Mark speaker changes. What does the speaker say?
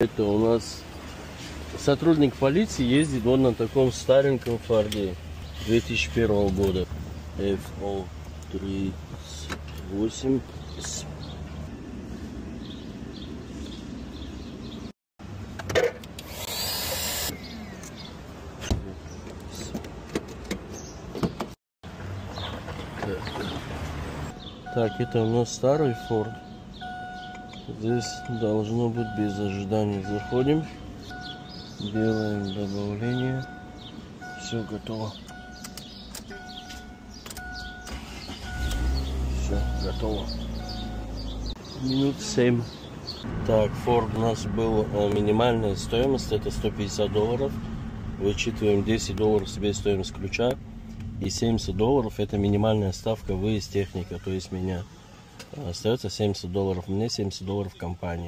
Speaker 1: Это у нас сотрудник полиции ездит вот на таком стареньком Форде 2001 года. FO38. Так, это у нас старый Форд. Здесь должно быть без ожидания. Заходим, делаем добавление. Все готово. Все готово. Минут 7. Так, Ford у нас был минимальная стоимость, это $150. Вычитываем $10 себестоимость ключа. И $70 это минимальная ставка выезд техника, то есть меня. Остается $70. Мне $70 компании.